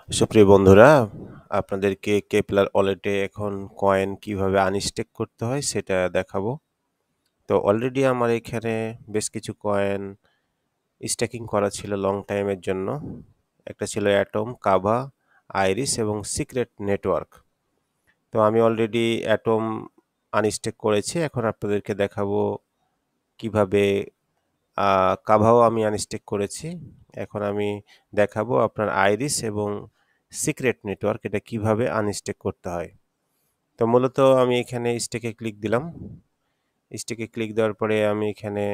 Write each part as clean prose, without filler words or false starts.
সুপ্রিয় বন্ধুরা, আপনাদেরকে কেপলার ওয়ালেটে এখন কয়েন কিভাবে আনস্টেক করতে হয় সেটা দেখাবো। তো অলরেডি আমার এখানে বেশ কিছু কয়েন স্ট্যাকিং করা ছিল লং টাইমের জন্য। একটা ছিল অ্যাটম, কাভা, আইরিস এবং সিক্রেট নেটওয়ার্ক। তো আমি অলরেডি অ্যাটম আনস্টেক করেছি। এখন আপনাদেরকে দেখাবো কিভাবে কাভাও আমি আনস্টেক করেছি। এখন আমি দেখাবো আপনার আইরিস এবং সিক্রেট নেটওয়ার্ক এটা কিভাবে আনস্টেক করতে হয়। তো মূলত আমি এখানে স্টেকে ক্লিক দিলাম। স্টেকে ক্লিক দেওয়ার পরে আমি এখানে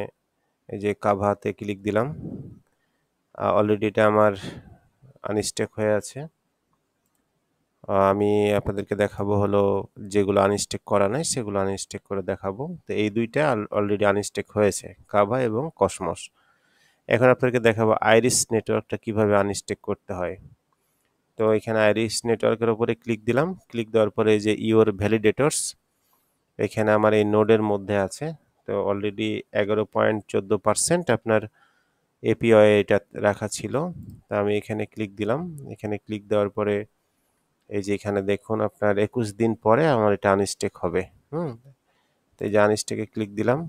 এই যে কাভাতে ক্লিক দিলাম। অলরেডি এটা আমার আনস্টেক হয়ে আছে। আমি আপনাদেরকে দেখাবো হলো যেগুলো আনস্টেক করা নাই সেগুলো আনস্টেক করে দেখাবো। তো এই দুইটা অলরেডি আনস্টেক হয়েছে, কাভা এবং কসমস। এখন আপনাদেরকে দেখাবো আইরিস নেটওয়ার্কটা কিভাবে আনস্টেক করতে হয়। তো এখানে আইরিস নেটওয়ার্কের উপরে ক্লিক দিলাম। ক্লিক দেওয়ার পরে যে ইওর ভ্যালিডেটরস এখানে আমার এই নোডের মধ্যে আছে। তো অলরেডি 11.14% আপনার এপিওয়াই এটা রাখা ছিল। তো আমি এখানে ক্লিক দিলাম। এখানে ক্লিক দেওয়ার পরে এই যে এখানে দেখুন আপনার 21 দিন পরে আমার এটা আনস্টেক হবে। তো এই যে আনস্টেকে ক্লিক দিলাম।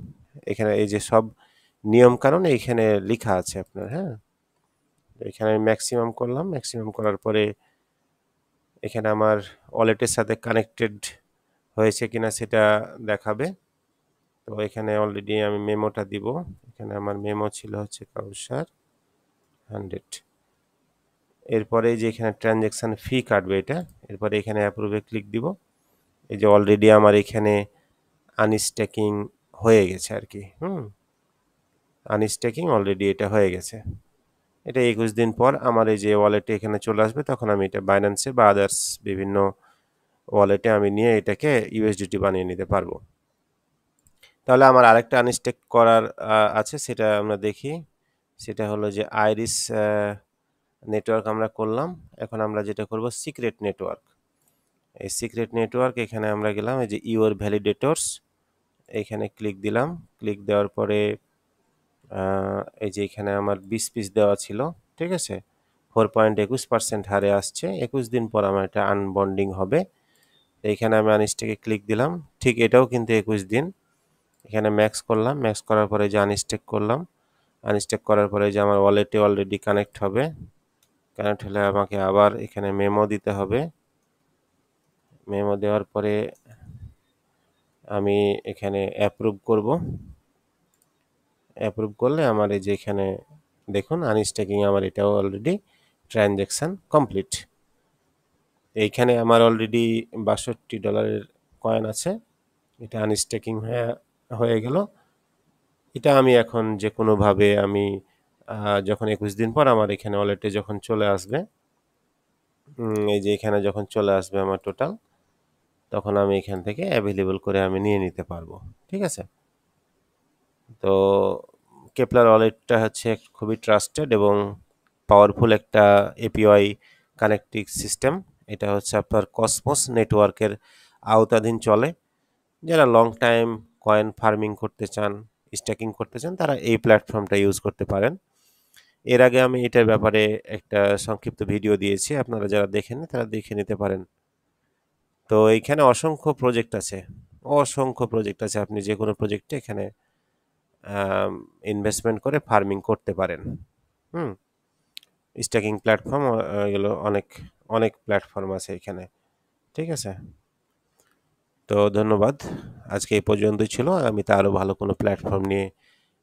এখানে এই যে সব নিয়ম কানুন এইখানে লেখা আছে আপনার। এখানে আমি ম্যাক্সিমাম করলাম। ম্যাক্সিমাম করার পরে এখানে আমার ওয়ালেটের সাথে কানেক্টেড হয়েছে কিনা সেটা দেখাবে। তো এখানে অলরেডি আমি মেমোটা দিব। এখানে আমার মেমো ছিল হচ্ছে কাউসার 100। এরপরে যে এখানে ট্রানজ্যাকশান ফি কাটবে এটা। এরপরে এখানে অ্যাপ্রুভে ক্লিক দিব। এই যে অলরেডি আমার এখানে আনস্ট্যাকিং হয়ে গেছে আর কি। আনস্ট্যাকিং অলরেডি এটা হয়ে গেছে। এটা 21 দিন পর আমার এই যে ওয়ালেটে এখানে চলে আসবে, তখন আমি এটা বাইন্যান্সে বা আদার্স বিভিন্ন ওয়ালেটে আমি নিয়ে এটাকে ইউএসডিটি বানিয়ে নিতে পারবো। তাহলে আমার আরেকটা আনস্টেক করার আছে, সেটা আমরা দেখি। সেটা হলো যে আইরিস নেটওয়ার্ক আমরা করলাম। এখন আমরা যেটা করব সিক্রেট নেটওয়ার্ক। এই সিক্রেট নেটওয়ার্ক এখানে আমরা গেলাম, এই যে ইওর ভ্যালিডেটরস এখানে ক্লিক দিলাম। ক্লিক দেওয়ার পরে এই যে এখানে আমার 20 পিস দেওয়া ছিল, ঠিক আছে, 4.21% হারে আসছে। 21 দিন পর আমার এটা আনবন্ডিং হবে। এইখানে আমি আনস্টেকে ক্লিক দিলাম। ঠিক এটাও কিন্তু 21 দিন। এখানে ম্যাক্স করলাম। ম্যাক্স করার পরে যে আনস্টেক করলাম। আনস্টেক করার পরে যে আমার ওয়ালেটে অলরেডি কানেক্ট হবে। কানেক্ট হলে আমাকে আবার এখানে মেমো দিতে হবে। মেমো দেওয়ার পরে আমি এখানে অ্যাপ্রুভ করব। অ্যাপ্রুভ করলে আমার এই যে এখানে দেখুন আনস্টেকিং আমার এটাও অলরেডি ট্রানজ্যাকশান কমপ্লিট। এইখানে আমার অলরেডি $62 কয়েন আছে। এটা আনস্টেকিং হয়ে গেল। এটা আমি এখন যে কোনোভাবে আমি যখন 21 দিন পর আমার এখানে ওয়ালেটে যখন চলে আসবে, এই যে এখানে যখন চলে আসবে আমার টোটাল, তখন আমি এখান থেকে অ্যাভেলেবল করে আমি নিয়ে নিতে পারবো, ঠিক আছে। তো কেপলার ওয়ালেটটা হচ্ছে খুবই ট্রাস্টেড এবং পাওয়ারফুল একটা এপিওয়াই কানেক্টিং সিস্টেম। এটা হচ্ছে আপনার কসমস নেটওয়ার্কের আওতাধীন চলে। যারা লং টাইম কয়েন ফার্মিং করতে চান, স্ট্যাকিং করতে চান, তারা এই প্ল্যাটফর্মটা ইউজ করতে পারেন। এর আগে আমি এটার ব্যাপারে একটা সংক্ষিপ্ত ভিডিও দিয়েছি, আপনারা যারা দেখেন তারা দেখে নিতে পারেন। তো এইখানে অসংখ্য প্রজেক্ট আছে, অসংখ্য প্রজেক্ট আছে। আপনি যে কোনো প্রজেক্টে এখানে ইনভেস্টমেন্ট করে ফার্মিং করতে পারেন। স্ট্যাকিং প্ল্যাটফর্ম এগুলো অনেক অনেক প্ল্যাটফর্ম আছে এখানে, ঠিক আছে। তো ধন্যবাদ, আজকে এই পর্যন্তই ছিল। আমি তা আরও ভালো কোনো প্ল্যাটফর্ম নিয়ে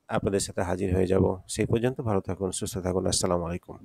আপনাদের সাথে হাজির হয়ে যাব। সেই পর্যন্ত ভালো থাকুন, সুস্থ থাকুন। আসসালামু আলাইকুম।